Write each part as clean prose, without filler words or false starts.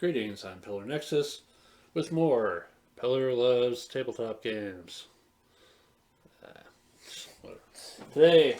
Greetings, I'm Pillar Nexus with more Pillar Loves Tabletop games. Today,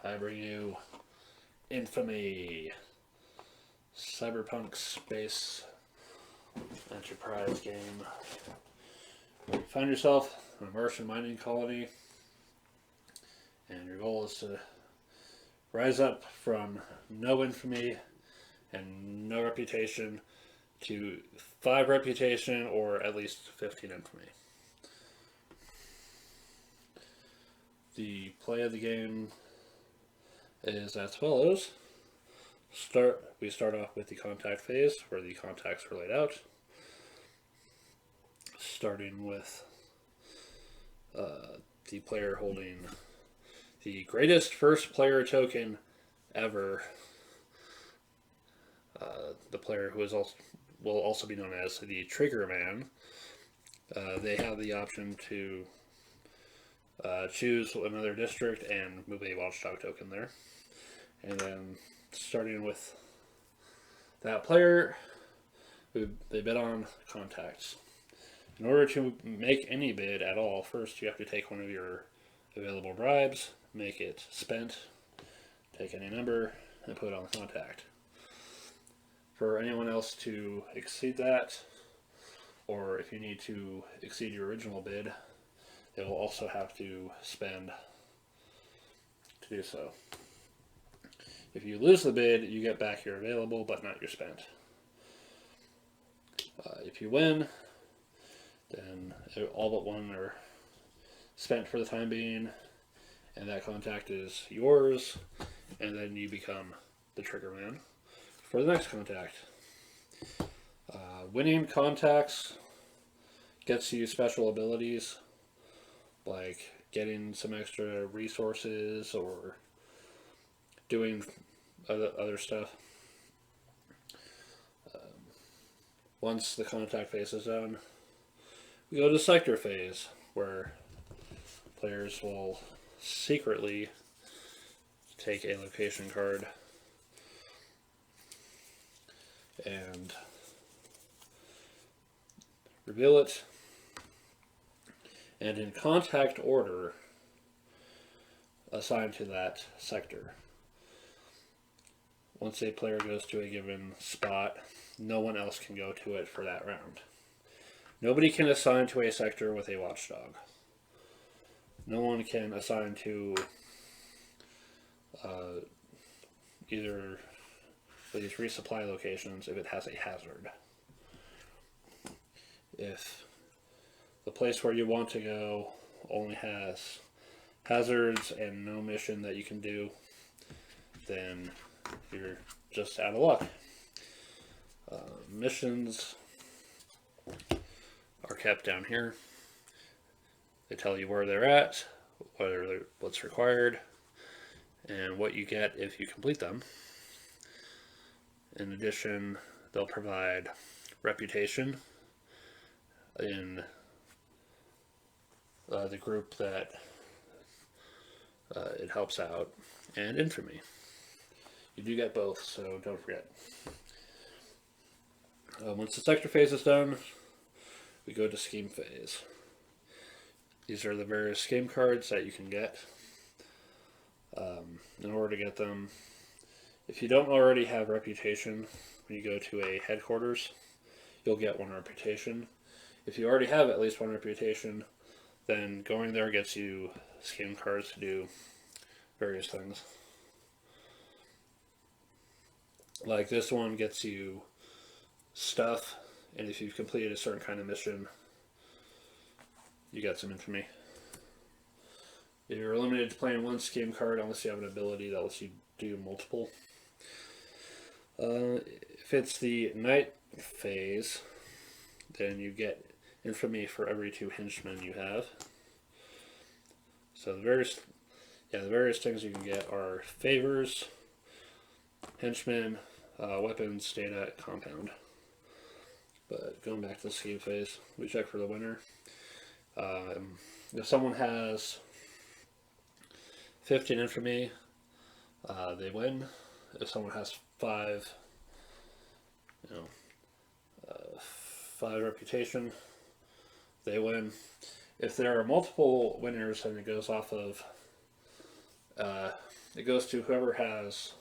I bring you Infamy, cyberpunk space enterprise game. You find yourself in a Martian mining colony, and your goal is to rise up from no infamy and no reputation to 5 reputation or at least 15 infamy. The play of the game is as follows. We start off with the contact phase, where the contacts are laid out, starting with the player holding the greatest first player token ever. The player who will also be known as the Trigger Man. They have the option to choose another district and move a watchdog token there. And then starting with that player, they bid on contacts. In order to make any bid at all, first you have to take one of your available bribes, make it spent, take any number, and put it on the contact. For anyone else to exceed that, or if you need to exceed your original bid, they will also have to spend to do so. If you lose the bid, you get back your available, but not your spent. If you win, then all but one are spent for the time being, and that contact is yours, and then you become the Trigger Man for the next contact. Winning contacts gets you special abilities, like getting some extra resources or doing other stuff. Once the contact phase is done, we go to the sector phase, where players will secretly take a location card and reveal it, and in contact order assign to that sector. Once a player goes to a given spot, no one else can go to it for that round. Nobody can assign to a sector with a watchdog. No one can assign to either of these resupply locations if it has a hazard. If the place where you want to go only has hazards and no mission that you can do, then you're just out of luck. Missions are kept down here. They tell you where they're at, what's required, and what you get if you complete them. In addition, they'll provide reputation in the group that it helps out, and infamy. You do get both, so don't forget. Once the sector phase is done, we go to scheme phase. These are the various scheme cards that you can get. In order to get them, if you don't already have reputation, when you go to a headquarters, you'll get 1 reputation. If you already have at least 1 reputation, then going there gets you scheme cards to do various things. Like this one gets you stuff, and if you've completed a certain kind of mission, you get some infamy. You're limited to playing 1 scheme card unless you have an ability that lets you do multiple. If it's the night phase, then you get infamy for every 2 henchmen you have. So the various things you can get are favors, henchmen, weapons, data, compound. But going back to the scheme phase, we check for the winner. If someone has 15 infamy, they win. If someone has 5, 5 reputation, they win. If there are multiple winners, then it goes off of, it goes to whoever has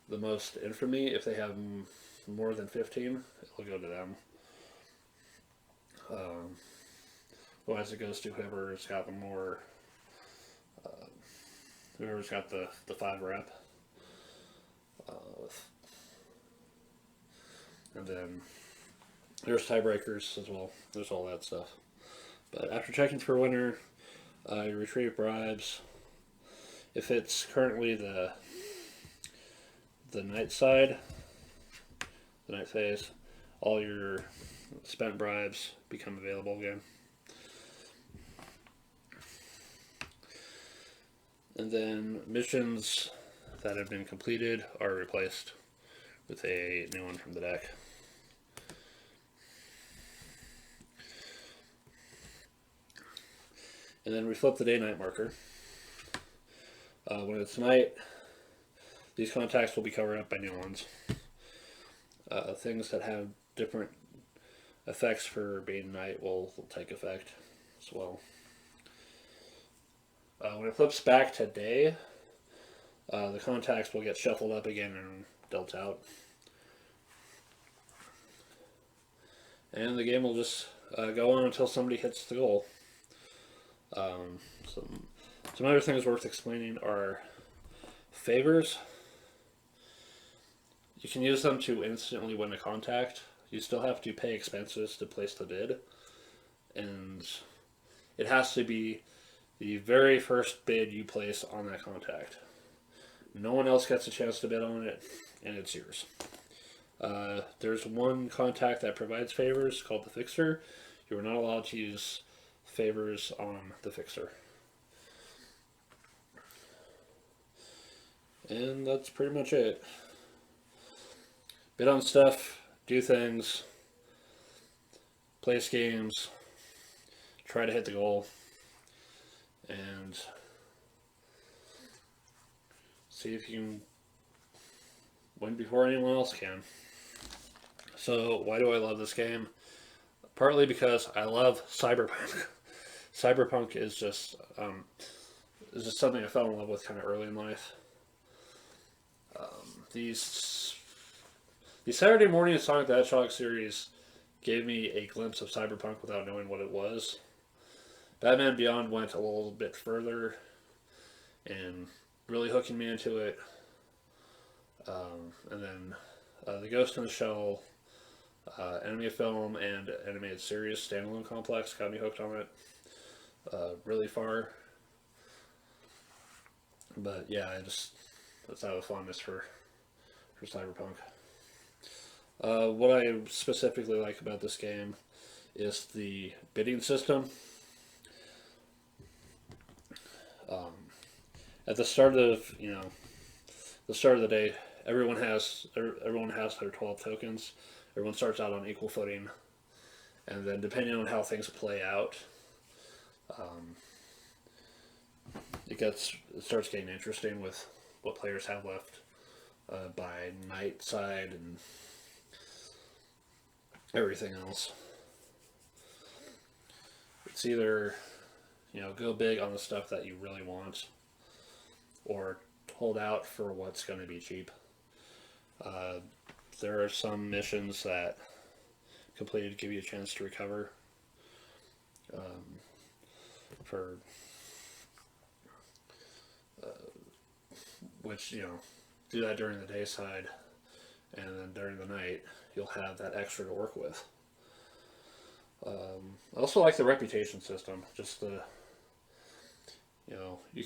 the most infamy. If they have more than 15, it'll go to them. Otherwise, it goes to whoever's got the more, whoever's got the 5 rep. And then there's tiebreakers as well. There's all that stuff. But after checking for a winner, you retrieve bribes. If it's currently the night side, the night phase, all your spent bribes become available again. And then missions that have been completed are replaced with a new one from the deck. And then we flip the day-night marker. When it's night, these contacts will be covered up by new ones. Things that have different effects for being night will take effect as well. When it flips back to day, the contacts will get shuffled up again and dealt out. And the game will just go on until somebody hits the goal. Some other things worth explaining are favors. You can use them to instantly win a contact. You still have to pay expenses to place the bid. And it has to be the very first bid you place on that contact. No one else gets a chance to bid on it, and it's yours. There's one contact that provides favors called the fixer. You are not allowed to use favors on the fixer. And that's pretty much it. Bid on stuff, do things, place games, try to hit the goal, and see if you can win before anyone else can. So why do I love this game? Partly because I love cyberpunk. Cyberpunk is just something I fell in love with kind of early in life. These Saturday Morning Sonic the Hedgehog series gave me a glimpse of cyberpunk without knowing what it was. Batman Beyond went a little bit further and really hooking me into it. And then the Ghost in the Shell anime film and animated series standalone complex got me hooked on it really far. But yeah, that's how fondness for cyberpunk. What I specifically like about this game is the bidding system. At the start of the day, everyone has their 12 tokens. Everyone starts out on equal footing, and then depending on how things play out, it starts getting interesting with what players have left by night side and everything else. It's either go big on the stuff that you really want, or hold out for what's going to be cheap. There are some missions that completed give you a chance to recover for which do that during the day side, and then during the night you'll have that extra to work with. I also like the reputation system. Just the you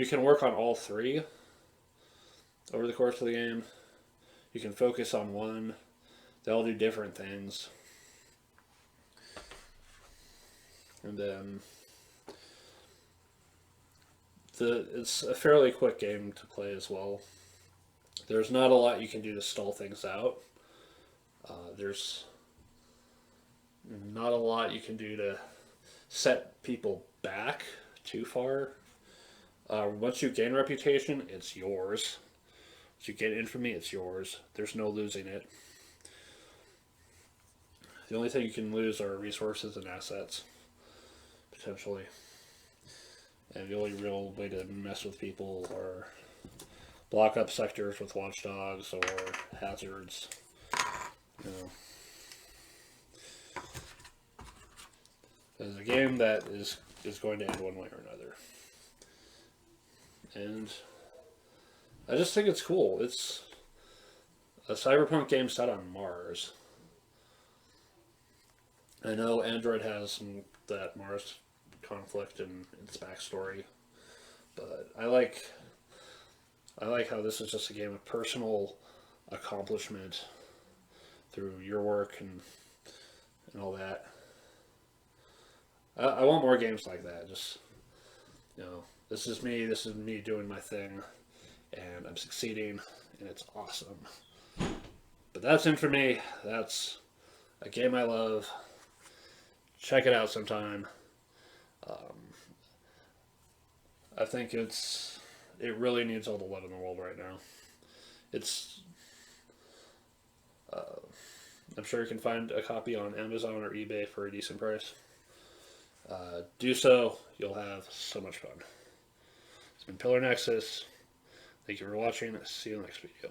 can work on all 3 over the course of the game. You can focus on one. They all do different things. And then it's a fairly quick game to play as well. There's not a lot you can do to stall things out. There's not a lot you can do to set people back too far. Once you gain reputation, it's yours. Once you get infamy, it's yours. There's no losing it. The only thing you can lose are resources and assets, potentially. And the only real way to mess with people are block up sectors with watchdogs or hazards. You know, it's a game that is going to end one way or another. And I just think it's cool. It's a cyberpunk game set on Mars. I know Android has that Mars conflict in its backstory, but I like how this is just a game of personal accomplishment through your work and all that. I want more games like that. Just, you know, this is me doing my thing, and I'm succeeding, and it's awesome. But that's Infamy. That's a game I love. Check it out sometime. I think it really needs all the love in the world right now. It's I'm sure you can find a copy on Amazon or eBay for a decent price. Do so. You'll have so much fun. It's been Pillar Nexus. Thank you for watching. See you in the next video.